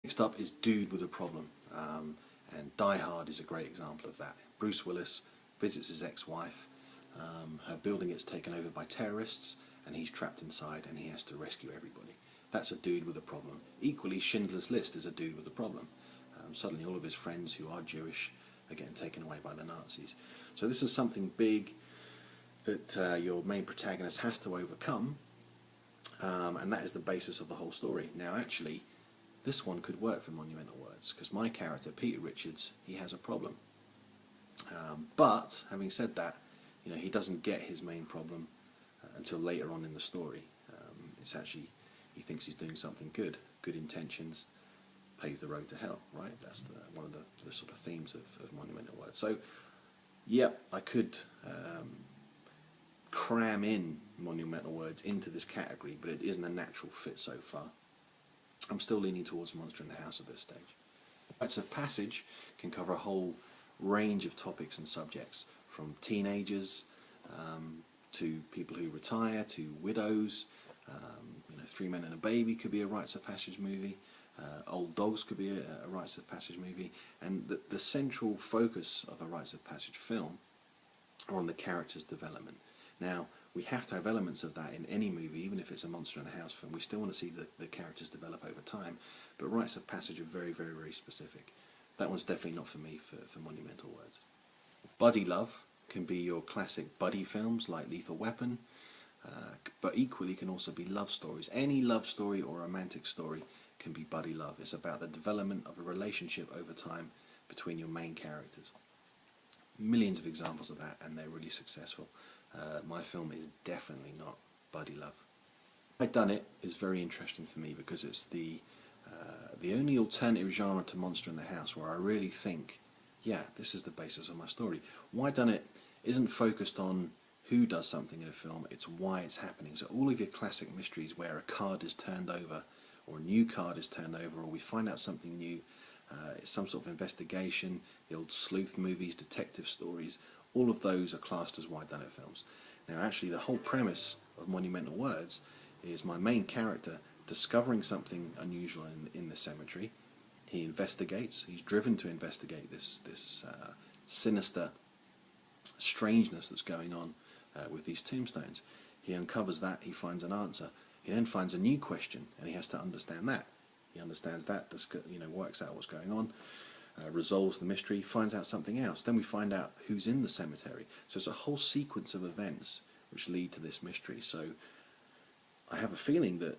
Next up is Dude with a Problem, and Die Hard is a great example of that. Bruce Willis visits his ex-wife, her building gets taken over by terrorists, and he's trapped inside and he has to rescue everybody. That's a dude with a problem. Equally, Schindler's List is a dude with a problem. Suddenly all of his friends who are Jewish are getting taken away by the Nazis. So this is something big that your main protagonist has to overcome, and that is the basis of the whole story. Now actually, this one could work for Monumental Words, because my character, Peter Richards, he has a problem. But, having said that, he doesn't get his main problem until later on in the story. It's actually, he thinks he's doing something good. Good intentions pave the road to hell, right? That's one of the sort of themes of Monumental Words. So, yeah, I could cram in Monumental Words into this category, but it isn't a natural fit so far. I'm still leaning towards Monster in the House at this stage. Rites of Passage can cover a whole range of topics and subjects, from teenagers to people who retire, to widows. Three Men and a Baby could be a Rites of Passage movie. Old Dogs could be a Rites of Passage movie. And the central focus of a Rites of Passage film are on the character's development. Now, we have to have elements of that in any movie, even if it's a Monster in the House film. We still want to see the characters develop over time, but Rites of Passage are very, very, very specific. That one's definitely not for me for Monumental Words. Buddy love can be your classic buddy films like Lethal Weapon, but equally can also be love stories. Any love story or romantic story can be buddy love. It's about the development of a relationship over time between your main characters. Millions of examples of that, and they're really successful. My film is definitely not buddy love. I've Done It is very interesting for me because it's the only alternative genre to Monster in the House where I really think, yeah, this is the basis of my story. Why Done It isn't focused on who does something in a film, it's why it's happening. So all of your classic mysteries where a card is turned over, or a new card is turned over, or we find out something new, it's some sort of investigation, the old sleuth movies, detective stories, all of those are classed as Why Done It films. Now actually the whole premise of Monumental Words is my main character discovering something unusual in the cemetery. He investigates, he's driven to investigate this sinister strangeness that's going on with these tombstones. He uncovers that, he finds an answer. He then finds a new question and he has to understand that. He understands that, works out what's going on, resolves the mystery, finds out something else. Then we find out who's in the cemetery. So it's a whole sequence of events which lead to this mystery. So I have a feeling that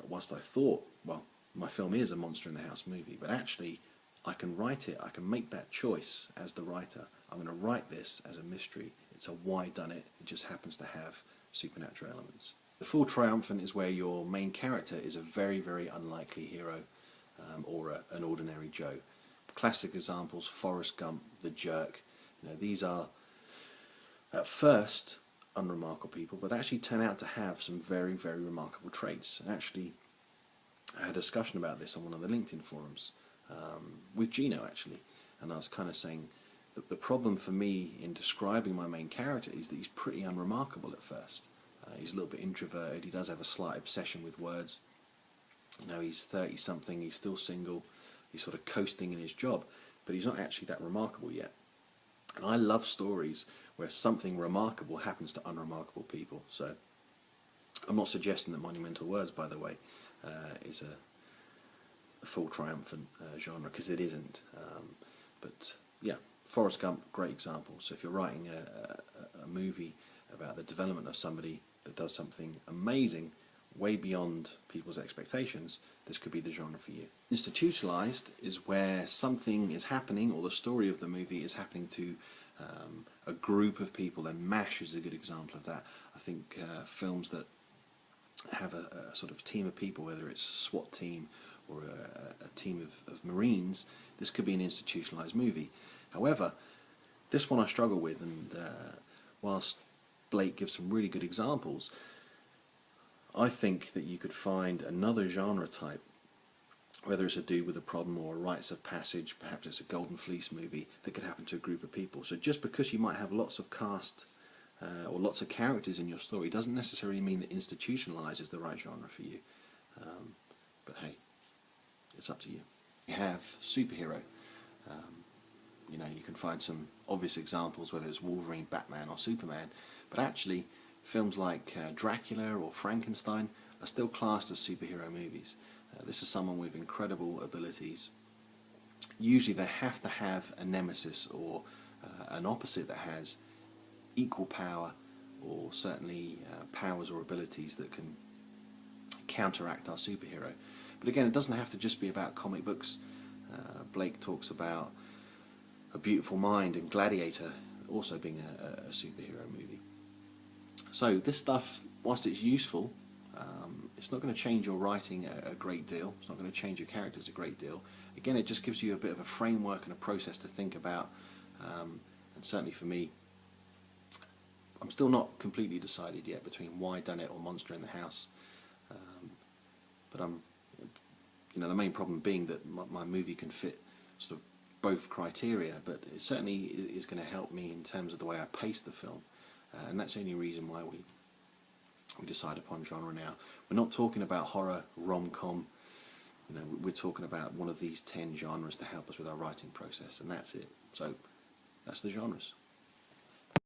whilst I thought, well, my film is a Monster in the House movie, but actually I can write it, I can make that choice as the writer. I'm going to write this as a mystery. It's a Why Done It. It just happens to have supernatural elements. The full Triumphant is where your main character is a very, very unlikely hero or an ordinary Joe. Classic examples: Forrest Gump, The Jerk. These are at first unremarkable people, but actually turn out to have some very, very remarkable traits. And actually, I had a discussion about this on one of the LinkedIn forums with Gino actually, and I was kind of saying that the problem for me in describing my main character is that he's pretty unremarkable at first. He's a little bit introverted. He does have a slight obsession with words. He's 30-something. He's still single. He's sort of coasting in his job, but he's not actually that remarkable yet. And I love stories where something remarkable happens to unremarkable people. So I'm not suggesting that Monumental Words, by the way, is a full Triumphant genre, because it isn't. But yeah, Forrest Gump, great example. So if you're writing a movie about the development of somebody that does something amazing, way beyond people's expectations, this could be the genre for you. Institutionalized is where something is happening, or the story of the movie is happening to a group of people, and MASH is a good example of that. I think films that have a sort of team of people, whether it's a SWAT team or a team of Marines, this could be an institutionalized movie. However, this one I struggle with, and whilst Blake gives some really good examples, I think that you could find another genre type, whether it's a dude with a problem or a Rites of Passage, perhaps it's a Golden Fleece movie, that could happen to a group of people. So just because you might have lots of cast or lots of characters in your story doesn't necessarily mean that Institutionalized is the right genre for you. But hey, it's up to you. You have superhero. You know, you can find some obvious examples, whether it's Wolverine, Batman or Superman, but actually films like Dracula or Frankenstein are still classed as superhero movies. This is someone with incredible abilities. Usually they have to have a nemesis or an opposite that has equal power, or certainly powers or abilities that can counteract our superhero. But again, it doesn't have to just be about comic books. Blake talks about A Beautiful Mind and Gladiator also being a superhero movie. So this stuff, whilst it's useful, it's not going to change your writing a great deal. It's not going to change your characters a great deal. Again, it just gives you a bit of a framework and a process to think about. And certainly for me, I'm still not completely decided yet between Why Done It or Monster in the House. But I'm, you know, the main problem being that my movie can fit sort of both criteria, but it certainly is going to help me in terms of the way I pace the film. And that's the only reason why we decide upon genre now. We're not talking about horror, rom-com, you know, we're talking about one of these 10 genres to help us with our writing process, and that's it. So that's the genres.